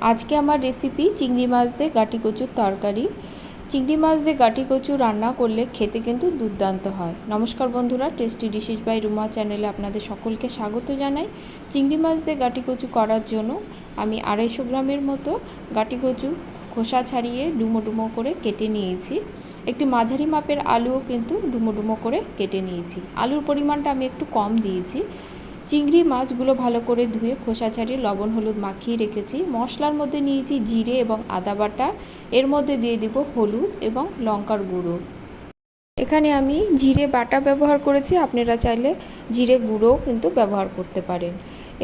আজকে আমার রেসিপি চিংড়ি মাছ দিয়ে গাটি কচুর তরকারি। চিংড়ি মাছ দিয়ে গাটি কচু রান্না করলে খেতে কিন্তু দুর্দান্ত হয়। নমস্কার বন্ধুরা, টেস্টি ডিশেস বাই রুমা চ্যানেলে আপনাদের সকলকে স্বাগত জানাই। চিংড়ি মাছ দিয়ে গাটি কচু করার জন্য আমি 250 গ্রামের মতো গাটি কচু খোসা ছাড়িয়ে ডুমো ডুমো করে কেটে নিয়েছি। একটি মাঝারি মাপের আলুও কিন্তু ডুমো ডুমো করে কেটে নিয়েছি। আলুর পরিমাণটা আমি একটু কম দিয়েছি। চিংড়ি মাছগুলো ভালো করে ধুয়ে খোসা ছাড়িয়ে লবণ হলুদ মাখিয়ে রেখেছি। মশলার মধ্যে নিয়েছি জিরে এবং আদা বাটা, এর মধ্যে দিয়ে দিব হলুদ এবং লঙ্কার গুঁড়ো। এখানে আমি জিরে বাটা ব্যবহার করেছি, আপনারা চাইলে জিরে গুঁড়োও কিন্তু ব্যবহার করতে পারেন।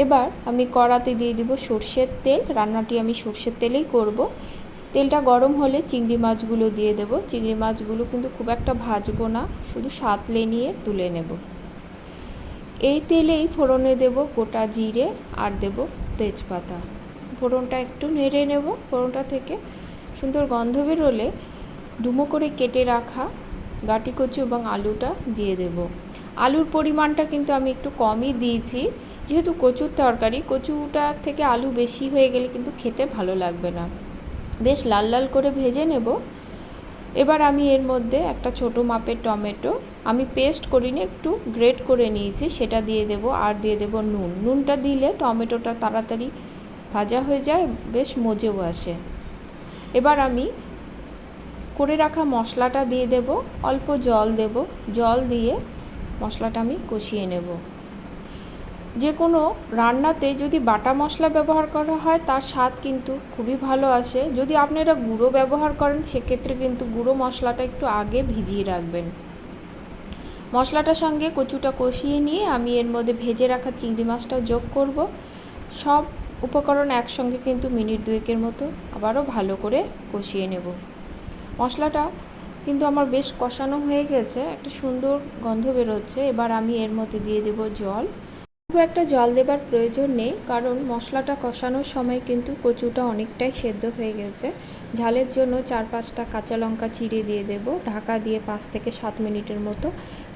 এবার আমি কড়াতে দিয়ে দিব সর্ষের তেল। রান্নাটি আমি সর্ষের তেলেই করব। তেলটা গরম হলে চিংড়ি মাছগুলো দিয়ে দেব। চিংড়ি মাছগুলো কিন্তু খুব একটা ভাজবো না, শুধু সাঁতলে নিয়ে তুলে নেব। এই তেলেই ফোড়নে দেব গোটা জিরে আর দেব তেজপাতা। ফোড়নটা একটু নেড়ে নেব। ফোড়নটা থেকে সুন্দর গন্ধ বেরোলে ডুমো করে কেটে রাখা গাটি কচু এবং আলুটা দিয়ে দেব। আলুর পরিমাণটা কিন্তু আমি একটু কমই দিয়েছি, যেহেতু কচুর তরকারি। কচুটা থেকে আলু বেশি হয়ে গেলে কিন্তু খেতে ভালো লাগবে না। বেশ লাল লাল করে ভেজে নেব। এবার আমি এর মধ্যে একটা ছোট মাপের টমেটো, আমি পেস্ট করিনি, একটু গ্রেট করে নিয়েছি, সেটা দিয়ে দেব। আর দিয়ে দেব নুন। নুনটা দিলে টমেটোটা তাড়াতাড়ি ভাজা হয়ে যায়, বেশ মজেও আসে। এবার আমি করে রাখা মশলাটা দিয়ে দেব। অল্প জল দেব। জল দিয়ে মশলাটা আমি কষিয়ে নেব। যে কোনো রান্নাতে যদি বাটা মশলা ব্যবহার করা হয় তার স্বাদ কিন্তু খুবই ভালো আসে। যদি আপনারা গুঁড়ো ব্যবহার করেন সেক্ষেত্রে কিন্তু গুঁড়ো মশলাটা একটু আগে ভিজিয়ে রাখবেন। মশলাটার সঙ্গে কচুটা কষিয়ে নিয়ে আমি এর মধ্যে ভেজে রাখা চিংড়ি মাছটাও যোগ করব। সব উপকরণ একসঙ্গে কিন্তু মিনিট 2 মতো আবারও ভালো করে কষিয়ে নেব। মশলাটা কিন্তু আমার বেশ কষানো হয়ে গেছে, একটা সুন্দর গন্ধ বেরোচ্ছে। এবার আমি এর মধ্যে দিয়ে দেব জল। খুব একটা জল দেবার প্রয়োজন নেই, কারণ মশলাটা কষানোর সময় কিন্তু কচুটা অনেকটাই সেদ্ধ হয়ে গেছে। ঝালের জন্য 4-5টা কাঁচা লঙ্কা চিড়ে দিয়ে দেব। ঢাকা দিয়ে 5 থেকে 7 মিনিটের মতো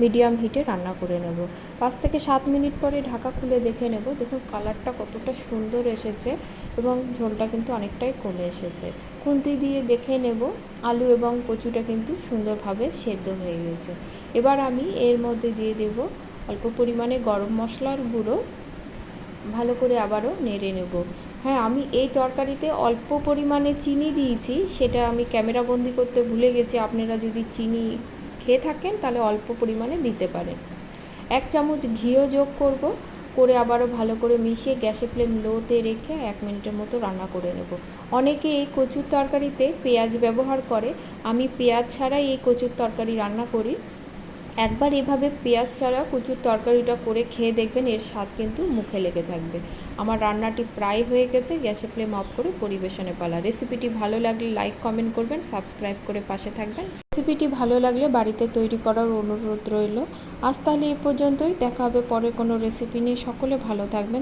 মিডিয়াম হিটে রান্না করে নেব। 5 থেকে 7 মিনিট পরে ঢাকা খুলে দেখে নেব। দেখুন কালারটা কতটা সুন্দর এসেছে এবং ঝোলটা কিন্তু অনেকটাই কমে এসেছে। খুন্তি দিয়ে দেখে নেব আলু এবং কচুটা কিন্তু সুন্দরভাবে সেদ্ধ হয়ে গেছে। এবার আমি এর মধ্যে দিয়ে দেব অল্প পরিমাণে গরম মশলার গুঁড়ো। ভালো করে আবারও নেড়ে নেব। হ্যাঁ, আমি এই তরকারিতে অল্প পরিমাণে চিনি দিয়েছি, সেটা আমি ক্যামেরা বন্দি করতে ভুলে গেছি। আপনারা যদি চিনি খেয়ে থাকেন তাহলে অল্প পরিমাণে দিতে পারেন। 1 চামচ ঘিও যোগ করব। করে আবারও ভালো করে মিশিয়ে গ্যাসের ফ্লেম লোতে রেখে 1 মিনিটের মতো রান্না করে নেব। অনেকে এই কচুর তরকারিতে পেঁয়াজ ব্যবহার করে, আমি পেঁয়াজ ছাড়াই এই কচুর তরকারি রান্না করি। একবার এভাবে পেঁয়াজ ছাড়া কচুর তরকারিটা করে খেয়ে দেখবেন, এর স্বাদ কিন্তু মুখে লেগে থাকবে। আমার রান্নাটি প্রায় হয়ে গেছে, গ্যাসের ফ্লেম অফ করে পরিবেশনে পালা। রেসিপিটি ভালো লাগলে লাইক কমেন্ট করবেন, সাবস্ক্রাইব করে পাশে থাকবেন। রেসিপিটি ভালো লাগলে বাড়িতে তৈরি করার অনুরোধ রইল। আজ তাহলে এ পর্যন্তই, দেখা হবে পরে কোনো রেসিপি নিয়ে। সকলে ভালো থাকবেন।